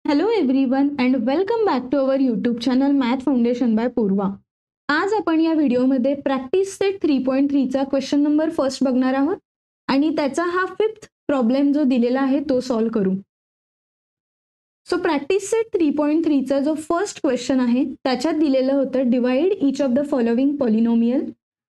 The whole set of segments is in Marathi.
Hello everyone and welcome back to our YouTube channel math foundation by Purva. आज आपण या व्हिडिओमध्ये प्रॅक्टिस सेट 3.3चा क्वेश्चन नंबर फर्स्ट बघणार आहोत आणि त्याचा हा फिफ्थ प्रॉब्लेम जो दिलेला आहे तो सॉल्व्ह करू. सो प्रॅक्टिस सेट 3.3चा जो फर्स्ट क्वेश्चन आहे त्याच्यात दिलेलं होतं divide each of the following polynomial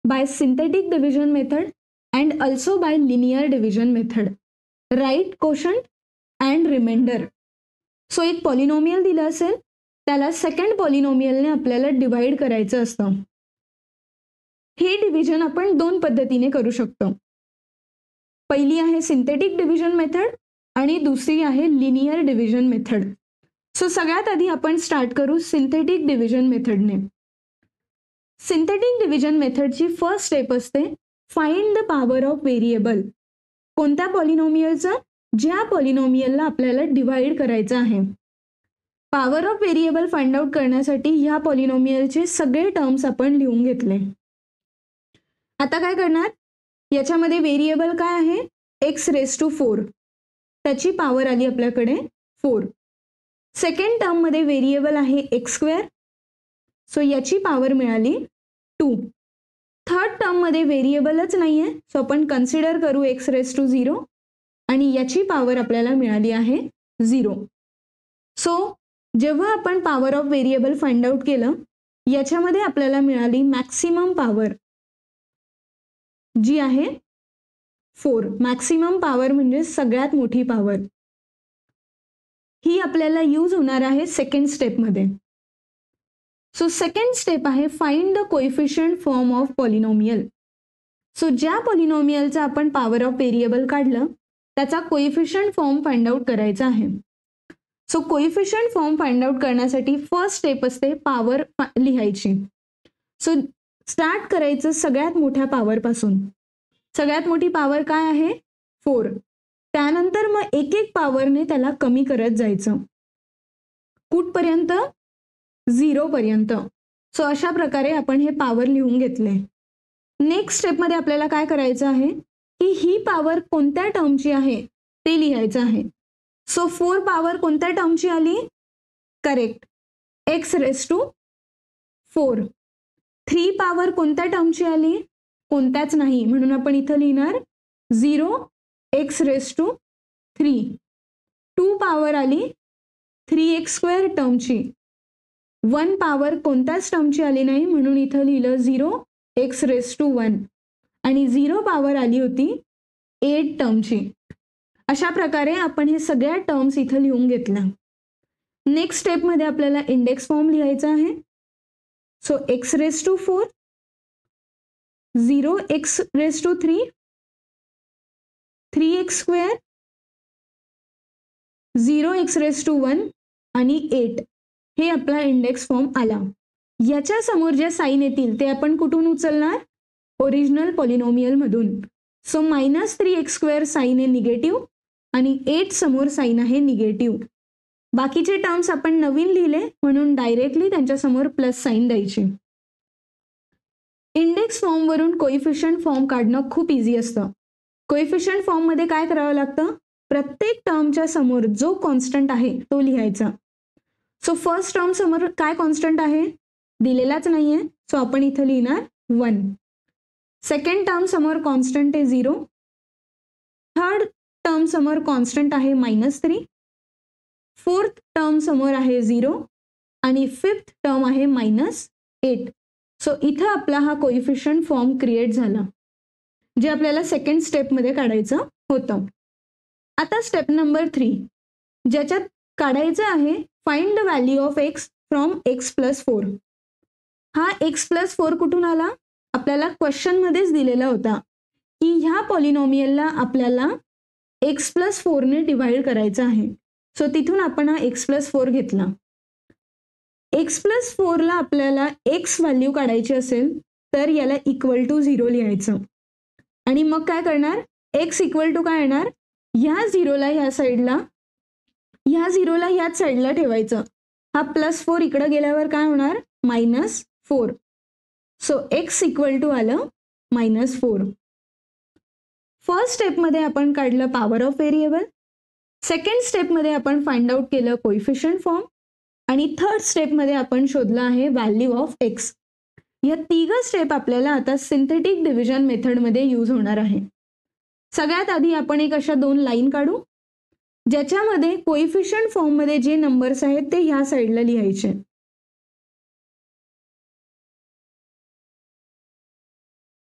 by synthetic division method and also by linear division method. Right quotient and remainder. So एक पॉलिनोमियल दिलं असेल त्याला सेकंड पॉलिनोमियलने आपल्याला डिवाइड करायचं असतं. हे डिव्हिजन आपण दोन पद्धतीने करू शकतो. पहिली आहे सिंथेटिक डिव्हिजन मेथड आणि दुसरी आहे लिनियर डिव्हिजन मेथड. सो सगळ्यात आधी आपण स्टार्ट करू सिंथेटिक डिव्हिजन मेथडने. सिंथेटिक डिव्हिजन मेथडची फर्स्ट स्टेप असते find the power of variable. कोणत्या पॉलिनोमियलचा? ज्या पॉलिनोमियलला आपल्याला डिवाइड करायचं आहे. Power of variable find out करण्यासाठी ह्या पॉलिनोमियलचे सगळे टर्म्स आपण लिहून घेतले. आता काय करणार? याच्यामध्ये व्हेरिएबल काय आहे? X raise to 4. त्याची पॉवर आली आपल्याकडे 4. सेकंड टर्म मध्ये व्हेरिएबल आहे एक्स स्क्वेअर. सो याची पॉवर मिळाली 2. थर्ड टर्म मध्ये व्हेरिएबलच नाहीये सो आपण कन्सिडर करू एक्स रेस टू 0 आणि याची पॉवर आपल्याला मिळाली आहे 0. सो जेव्हा आपण power of variable find out केलं याच्यामध्ये आपल्याला मिळाली मॅक्सिमम पॉवर जी आहे 4. मॅक्सिमम पॉवर म्हणजे सगळ्यात मोठी पॉवर. ही आपल्याला यूज होणार आहे सेकंड स्टेपमध्ये. सो सेकंड स्टेप आहे find the coefficient form of polynomial. So ज्या पॉलिनोमियलचा आपण पॉवर ऑफ व्हेरिएबल काढलं त्याचा कोएफिशिएंट फॉर्म फाइंड आउट करायचा आहे. So coefficient form find out करण्यासाठी फर्स्ट स्टेप असते पॉवर लिहायची. सो स्टार्ट करायचं सगळ्यात मोठ्या पॉवर पासून. सगळ्यात मोठी पॉवर काय आहे? 4. त्यानंतर मग एक एक पॉवरने त्याला कमी करत जायचं. कुठपर्यंत? 0 पर्यंत. सो अशा प्रकारे आपण हे पॉवर लिहून घेतले. नेक्स्ट स्टेपमध्ये आपल्याला काय करायचं आहे की ही पॉवर कोणत्या टर्मची आहे ते लिहायचं आहे. सो 4 पॉवर कोणत्या टर्मची आली? Correct, x raise to 4. 3 power कोणत्या टर्मची आली? कोणत्याच नाही म्हणून आपण इथं लिहिणार 0 एक्स रेस टू 3. 2 पॉवर आली 3x स्क्वेअर टर्मची. 1 पॉवर कोणत्याच टर्मची आली नाही म्हणून इथं लिहिलं 0 एक्स रेस टू 1 आणि 0 पॉवर आली होती 8 टर्मची. अशा प्रकारे आपण हे सगळ्या टर्म्स इथं लिहून घेतल्या. नेक्स्ट स्टेपमध्ये आपल्याला इंडेक्स फॉर्म लिहायचा आहे. So x raise to 4, 0 x raise to 3, 3x square, 0 x raise to 1 आणि 8. हे आपला इंडेक्स फॉर्म आला. याच्या समोर ज्या साइन येतील ते आपण कुठून उचलणार? ओरिजिनल पॉलिनोमियल मधून. सो -3x स्क्वेअर साइन आहे निगेटिव्ह आणि 8 समोर साइन आहे निगेटिव्ह. बाकीचे टर्म्स आपण नवीन लिहिले म्हणून डायरेक्टली त्यांच्या समोर प्लस साइन द्यायची. इंडेक्स फॉर्म वरून कोएफिशिएंट फॉर्म काढणं खूप इझी असतं. कोएफिशिएंट फॉर्म मध्ये काय करावं लागतं? प्रत्येक टर्मच्या समोर जो कॉन्स्टंट आहे तो लिहायचा. सो फर्स्ट टर्म समोर काय कॉन्स्टंट आहे? दिलेलाच नाहीये सो आपण इथं लिहिणार 1. सेकंड टर्म समोर कॉन्स्टंट आहे 0. थर्ड टर्म समोर कॉन्स्टंट आहे -3. फोर्थ टर्म समोर आहे 0 आणि फिफ्थ टर्म आहे -8. सो इथं आपला हा कोएफिशिएंट फॉर्म क्रिएट झाला जे आपल्याला सेकंड स्टेपमध्ये काढायचं होतं. आता स्टेप नंबर 3 ज्याच्यात काढायचं आहे find the value of x from x plus 4. हा एक्स प्लस 4 कुठून आला? आपल्याला क्वेश्चन मध्येच दिलेला होता की ह्या पॉलिनोमियलला आपल्याला एक्स प्लस 4 ने डिवाइड करायचं आहे. सो तिथून आपण हा एक्स प्लस 4 घेतला. एक्स प्लस 4 ला आपल्याला एक्स व्हॅल्यू काढायची असेल तर याला इक्वल टू 0 लिहायचं आणि मग काय करणार? एक्स इक्वल टू काय येणार? ह्या 0ला ह्या साईडला, ह्या 0ला ह्याच साईडला ठेवायचं. हा +4 इकडे गेल्यावर काय होणार? -4. सो एक्स इक्वल टू आलं -4. फर्स्ट स्टेपमध्ये आपण काढलं पॉवर ऑफ व्हेरिएबल. सेकंड स्टेपमध्ये आपण फाइंड आउट केलं कोइफिशियंट फॉर्म आणि थर्ड स्टेपमध्ये आपण शोधलं आहे व्हॅल्यू ऑफ एक्स. या तिघं स्टेप आपल्याला आता सिंथेटिक डिव्हिजन मेथडमध्ये यूज होणार आहे. सगळ्यात आधी आपण एक अशा 2 लाईन काढू ज्याच्यामध्ये कोइफिशियंट फॉर्ममध्ये जे नंबर्स आहेत ते ह्या साईडला लिहायचे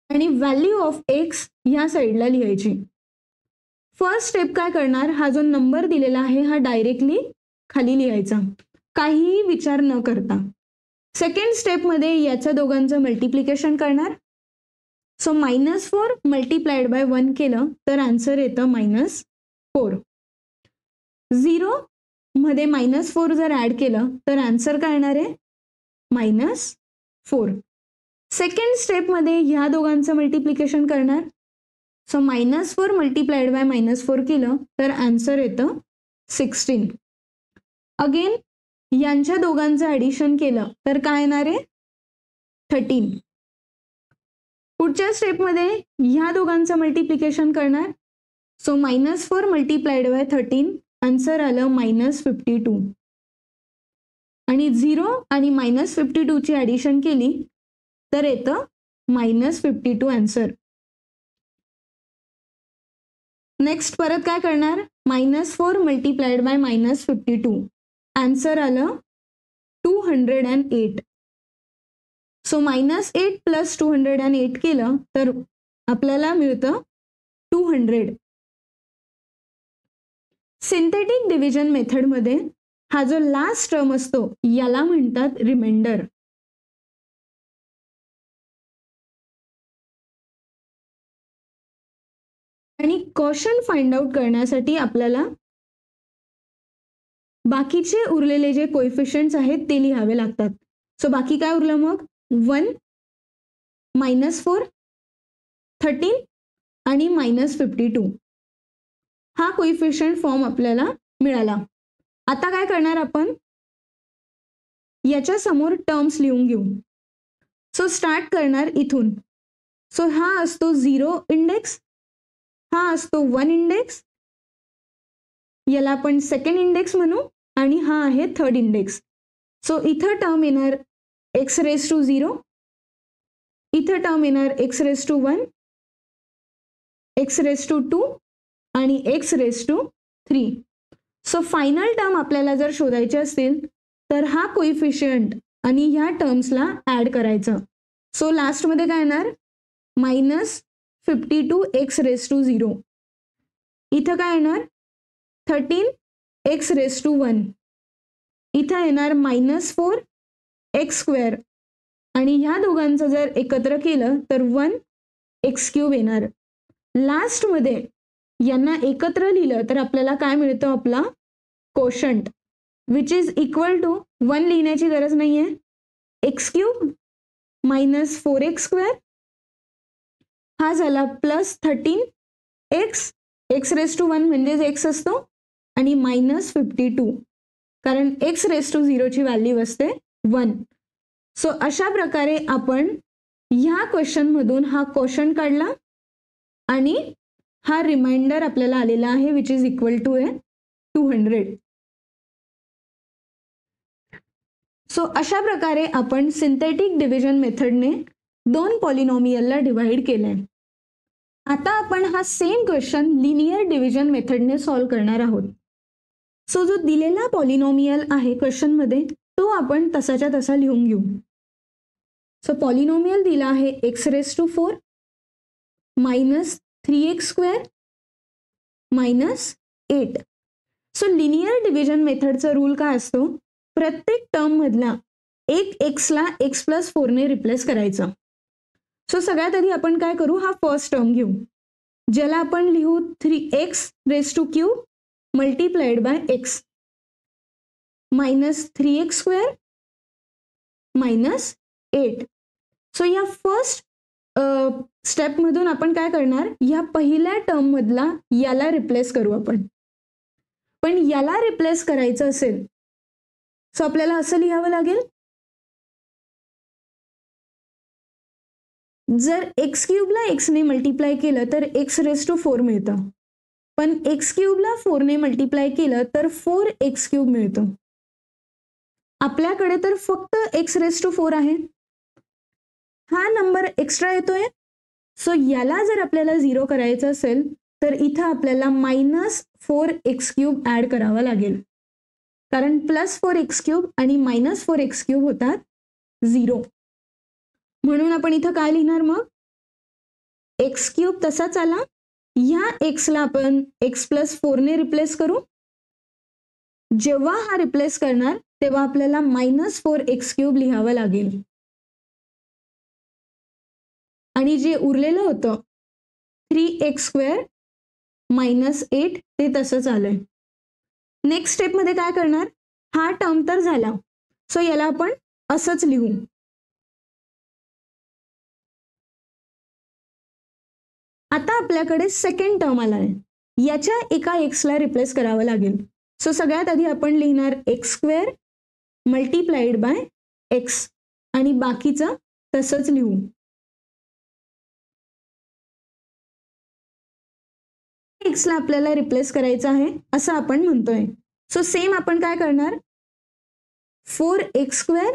आणि व्हॅल्यू ऑफ एक्स ह्या साईडला लिहायची. फर्स्ट स्टेप काय करणार, हा जो नंबर दिलेला आहे हा डायरेक्टली खाली लिहायचा काहीही विचार न करता. सेकंड स्टेपमध्ये याच्या दोघांचं मल्टिप्लिकेशन करणार. सो -4 मल्टिप्लाइड बाय 1 केलं तर आन्सर येतं -4. 0 मध्ये -4 जर ऍड केलं तर आन्सर काय येणार आहे -4. सेकंड स्टेपमध्ये ह्या दोघांचं मल्टिप्लिकेशन करणार. सो -4 मल्टिप्लाइड बाय -4 केलं तर आन्सर येतं 16. अगेन यांच्या दोघांचं ॲडिशन केलं तर काय येणार आहे 13. पुढच्या स्टेपमध्ये ह्या दोघांचं मल्टिप्लिकेशन करणार. सो -4 मल्टिप्लाइड बाय 13 आन्सर आलं -52 आणि 0 आणि -52 ची ॲडिशन केली तर येतं -52 आन्सर. नेक्स्ट परत काय करणार, -4 मल्टिप्लाइड बाय -52 आन्सर आलं 208. सो -8 प्लस 208 केलं तर आपल्याला मिळतं 200. सिंथेटिक डिव्हिजन मेथडमध्ये हा जो लास्ट टर्म असतो याला म्हणतात रिमाइंडर. आणि क्वोशंट फाइंड आउट करण्यासाठी आपल्याला बाकीचे उरलेले जे कोइफिशियंट्स आहेत ते लिहावे लागतात. सो बाकी काय उरलं मग 1 -4 13 आणि -52 हा कोइफिशियंट फॉर्म आपल्याला मिळाला. आता काय करणार आपण, याच्या समोर टर्म्स लिहून घेऊ. सो स्टार्ट करणार इथून. सो हा असतो 0 इंडेक्स, हा असतो 1 इंडेक्स, याला आपण सेकंड इंडेक्स म्हणू आणि हा आहे थर्ड इंडेक्स. सो इथं टर्म येणार x⁻0, इथं टर्म येणार x⁻1, x⁻2 आणि x⁻3. सो फायनल टर्म आपल्याला जर शोधायचे असतील तर हा कोइफिशियंट आणि ह्या टर्म्सला ऍड करायचं. सो लास्टमध्ये काय येणार -52 x⁻0, इथं काय येणार 13 x⁻1, इथं येणार -4 x² आणि ह्या दोघांचं जर एकत्र केलं तर 1 x³ येणार. लास्टमध्ये यांना एकत्र लिहिलं तर आपल्याला काय मिळतं, आपला quotient which is equal to 1 लिहिण्याची गरज नाहीये, x³ -4x² हा झाला +13 x⁻1 म्हणजेच x असतो आणि -52 कारण x⁻0 ची व्हॅल्यू असते 1. सो अशा प्रकारे आपण ह्या क्वेश्चन मधून हा क्वोशंट काढला आणि हा रिमाइंडर आपल्याला आलेला आहे which is equal to 200. So अशा प्रकारे आपण सिंथेटिक डिव्हिजन मेथडने 2 पॉलिनॉमियलला डिवाइड केलंय. आता आपण हा सेम क्वेश्चन लिनियर डिव्हिजन मेथडने सॉल्व्ह करणार आहोत. सो जो दिलेला पॉलिनॉमियल आहे क्वेश्चन मध्ये तो आपण तसाच्या तसा लिहून घेऊ. सो पॉलिनॉमियल दिला आहे x⁻4 -3x² -8. So linear division मेथडचा रूल काय असतो, प्रत्येक टर्म मधला एक x ला x+4 ने रिप्लेस करायचा. सो सगळ्यात आधी आपण काय करू, हा फर्स्ट टर्म घेऊ ज्याला आपण लिहू 3x³ multiplied by x -3x² -8. So या फर्स्ट स्टेप मधून आपण काय करणार, या पहिल्या टर्म मधला याला रिप्लेस करू आपण. पण याला रिप्लेस करायचं असेल सो आपल्याला असं लिहावं लागेल, जर x³ ला x ने मल्टिप्लाय केलं तर x⁻4 मिळतं पण एक्स क्यूबला 4ने मल्टिप्लाय केलं तर 4x क्यूब मिळतो. आपल्याकडे तर फक्त x⁴ आहे. हा नंबर एक्स्ट्रा येतोय. सो याला जर आपल्याला 0 करायचं असेल तर इथं आपल्याला -4x क्यूब ऍड करावा लागेल. कारण +4x क्यूब आणि -4x क्यूब होतात 0. म्हणून आपण इथं काय लिहिणार मग? x क्यूब तसाच आला. ह्या x ला आपण x+4ने रिप्लेस करू. जेव्हा हा रिप्लेस करणार तेव्हा आपल्याला -4x क्यूब लिहावं लागेल. आणि जे उरलेलं होतं 3x² -8 ते तसंच आलंय. नेक्स्ट स्टेपमध्ये काय करणार? हा टर्म तर झाला. सो याला आपण असंच लिहू. आता आपल्याकडे सेकंड टर्म आला आहे. याच्या एका एक्सला रिप्लेस करावं लागेल. सो सगळ्यात आधी आपण लिहिणार x² मल्टिप्लाइड बाय x आणि बाकीचं तसंच लिहू. एक्सला आपल्याला रिप्लेस करायचं आहे असं आपण म्हणतोय. सो सेम आपण काय करणार? 4x²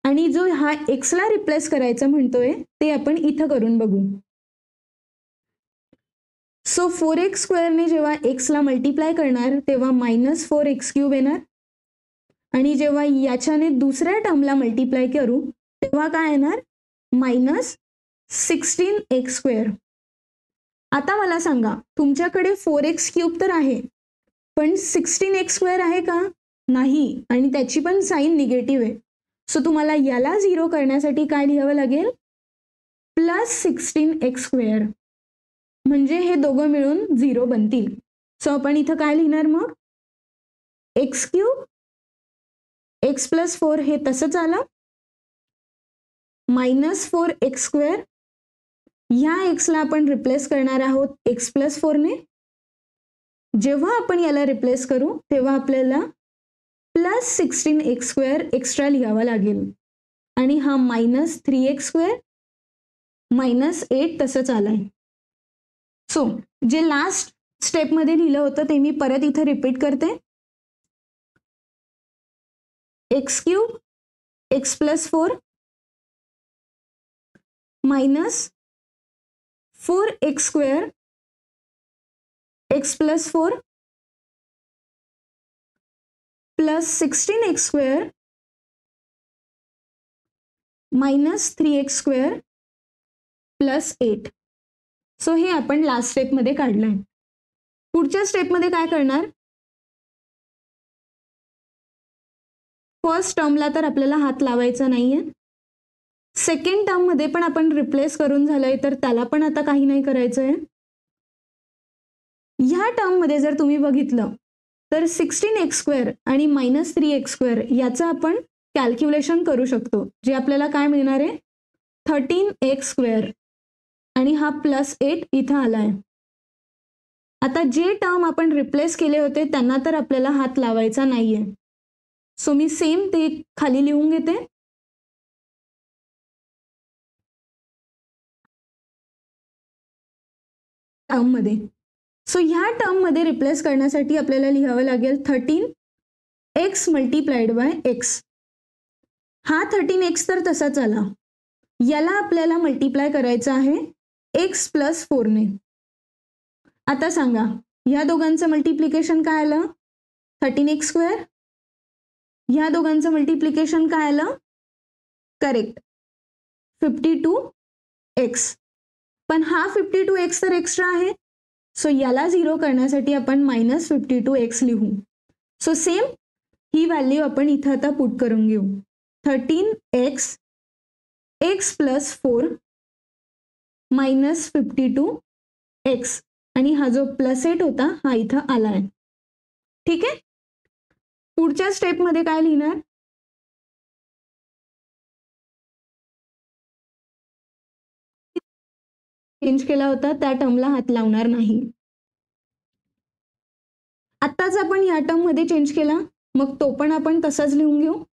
आणि जो हा एक्सला रिप्लेस करायचं म्हणतोय ते आपण इथं करून बघू. सो 4x² ने जेव्हा x ला मल्टिप्लाय करणार तेव्हा -4x³ येणार. आणि जेव्हा याच्याने दुसऱ्या टर्मला मल्टिप्लाय करू तेव्हा काय येणार? -16x². आता मला सांगा, तुमच्याकडे 4x³ तर आहे, पण 16x² आहे का? नाही. आणि त्याची पण साइन निगेटिव्ह आहे. सो तुम्हाला याला 0 करण्यासाठी काय लिहावं लागेल? +16x². म्हणजे हे दोघं मिळून 0 बनतील. सो आपण इथं काय लिहिणार मग? x³ x+4 हे तसंच आलं. -4x². ह्या एक्सला आपण रिप्लेस करणार आहोत x+4 ने. जेव्हा आपण याला रिप्लेस करू तेव्हा आपल्याला +16x² एक्स्ट्रा लिहावा लागेल. आणि हा -3x² -8 तसंच आलाय. सो जे लास्ट स्टेपमध्ये लिहिलं होतं ते मी परत इथं रिपीट करते. x³ x+4 -4x² x+4 +16x² -3x² +8. So हे आपण लास्ट स्टेपमध्ये काढलंय. पुढच्या स्टेपमध्ये काय करणार? फर्स्ट टर्मला तर आपल्याला हात लावायचा नाहीये. सेकंड टर्म मध्ये पण आपण रिप्लेस करून झालंय तर त्याला पण आता काही नाही करायचंय. ह्या टर्म मध्ये जर तुम्ही बघितलं तर 16x² आणि -3x² याचं आपण कॅल्क्युलेशन करू शकतो. जे आपल्याला काय मिळणार आहे? 13x² आणि हा +8 इथं आलाय. आता जे टर्म आपण रिप्लेस केले होते त्यांना तर आपल्याला हात लावायचा नाहीये. सो मी सेम ते खाली लिहून घेते. टर्म मध्ये. सो ह्या टर्म मध्ये रिप्लेस करण्यासाठी आपल्याला लिहावं लागेल 13x मल्टिप्लाइड बाय x. हा 13x तर तसाच आला. याला आपल्याला मल्टिप्लाय करायचं आहे x+4 ने. आता सांगा, ह्या दोघांचं मल्टिप्लिकेशन काय आलं? 13x². ह्या दोघांचं मल्टिप्लिकेशन काय आलं? Correct, 52x. पण हा 52x तर एक्स्ट्रा आहे. सो याला 0 करण्यासाठी आपण -52x लिहू. सो सेम ही व्हॅल्यू आपण इथं आता पुट करून घेऊ. 13x x+4 -52x आणि हा जो +8 होता हा इथं आलाय. ठीक आहे. पुढच्या स्टेपमध्ये काय लिहिणार? चेंज केला होता त्या टर्मला हात लावणार नाही. आत्ताच आपण ह्या टर्म मध्ये चेंज केला, मग तो पण आपण तसाच लिहून घेऊ.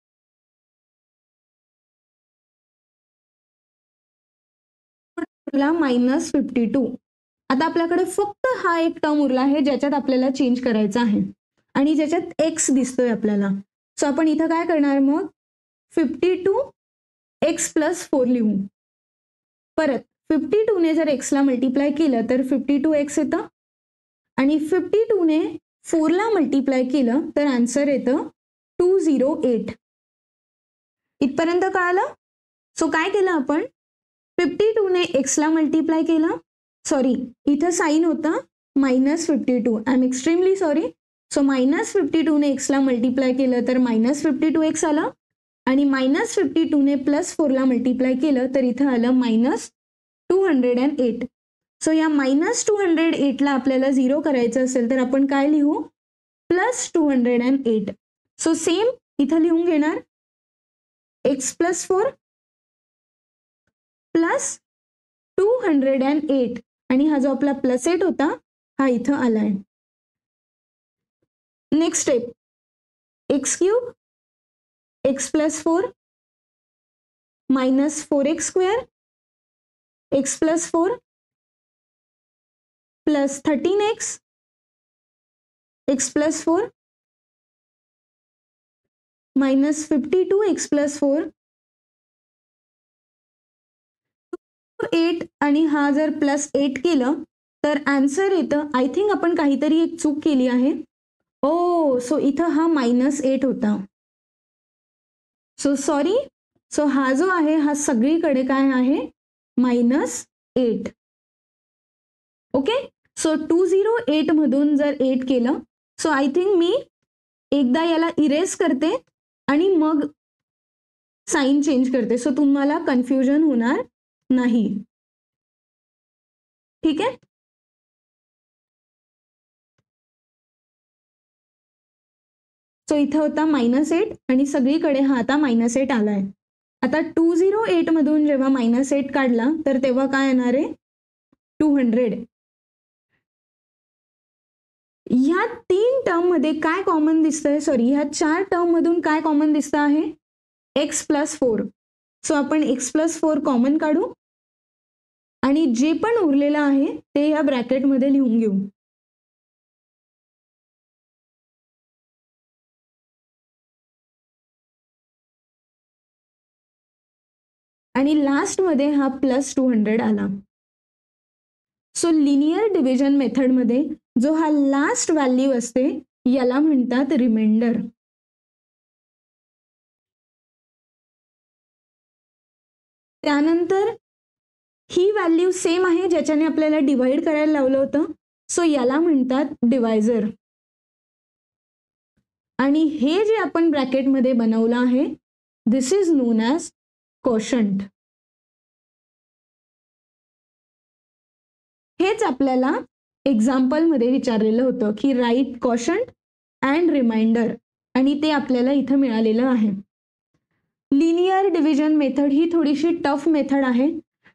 -52 आता आपल्याकडे फक्त हा एक टर्म उरला आहे ज्याच्यात आपल्याला चेंज करायचा आहे आणि ज्याच्यात एक्स दिसतोय आपल्याला. सो आपण इथं काय करणार मग 52 एक्स प्लस 4 लिहू. परत 52 ने जर एक्सला मल्टिप्लाय केलं तर 52 एक्स येतं आणि 52 ने 4 ला मल्टिप्लाय केलं तर आन्सर येतं 208. इथपर्यंत कळालं? सो काय केलं आपण 52 ने एक्सला मल्टिप्लाय केलं, सॉरी इथं साइन होता -52. I am extremely sorry. So -52 ने एक्सला मल्टिप्लाय केलं तर -52 एक्स आलं आणि -52 ने +4 ला मल्टिप्लाय केलं तर इथं आलं -208. सो या -208 ला आपल्याला 0 करायचं असेल तर आपण काय लिहू +208. सो सेम इथं लिहून घेणार x + 4 + 208 आणि हा जो आपला +8 होता हा इथं आलाय. Next step x³ x + 4 -4x² x + 4 + 13x x + 4 -52 x + 4 8 आणि हा जर +8 केलं तर आन्सर येतं. आय थिंक आपण काहीतरी एक चूक केली आहे. सो इथं हा -8 होता. So sorry. सो हा जो आहे हा सगळीकडे काय आहे -8. ओके. सो 208 मधून जर 8 केलं सो आय थिंक मी एकदा याला इरेज करते आणि मग साइन चेंज करते सो तुम्हाला कन्फ्युजन होणार नाही. ठीक आहे. सो इथं होता -8 आणि सगळीकडे हा आता -8 आलाय. आता 208 मधून जेव्हा -8 काढला तर तेव्हा काय येणार आहे 200. ह्या 3 टर्म मध्ये काय कॉमन दिसतंय, सॉरी ह्या 4 टर्म मधून काय कॉमन दिसतं आहे x + 4. सो आपण x + 4 कॉमन काढू आणि जे पण उरलेलं आहे ते या ब्रॅकेटमध्ये लिहून घेऊ. आणि लास्ट मध्ये हा +200 आला. सो लिनियर डिव्हिजन मेथड मध्ये जो हा लास्ट व्हॅल्यू असते याला म्हणतात रिमाइंडर. त्यानंतर ही व्हॅल्यू सेम आहे ज्याच्याने आपल्याला डिवाइड करायला लावलं होतं सो याला म्हणतात डिवायझर. आणि हे जे आपण ब्रॅकेटमध्ये बनवलं आहे दिस इज नोन ॲज कोशंट. हेच आपल्याला एक्झाम्पल मध्ये विचारलेलं होतं की राईट कोशंट अँड रिमाइंडर आणि ते आपल्याला इथं मिळालेलं आहे. लिनियर डिव्हिजन मेथड ही थोडीशी टफ मेथड आहे.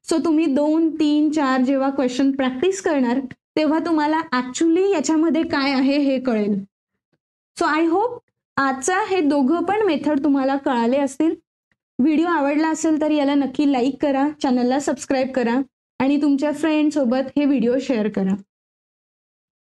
सो तुम्ही 2, 3, 4 जेव्हा क्वेश्चन प्रॅक्टिस करणार तेव्हा तुम्हाला ऍक्च्युली याच्यामध्ये काय आहे हे कळेल. सो आय होप आजचा हे दोघं पण मेथड तुम्हाला कळाले असतील. व्हिडिओ आवडला असेल तर याला नक्की लाईक करा, चॅनलला सबस्क्राईब करा आणि तुमच्या फ्रेंड सोबत हे व्हिडिओ शेअर करा.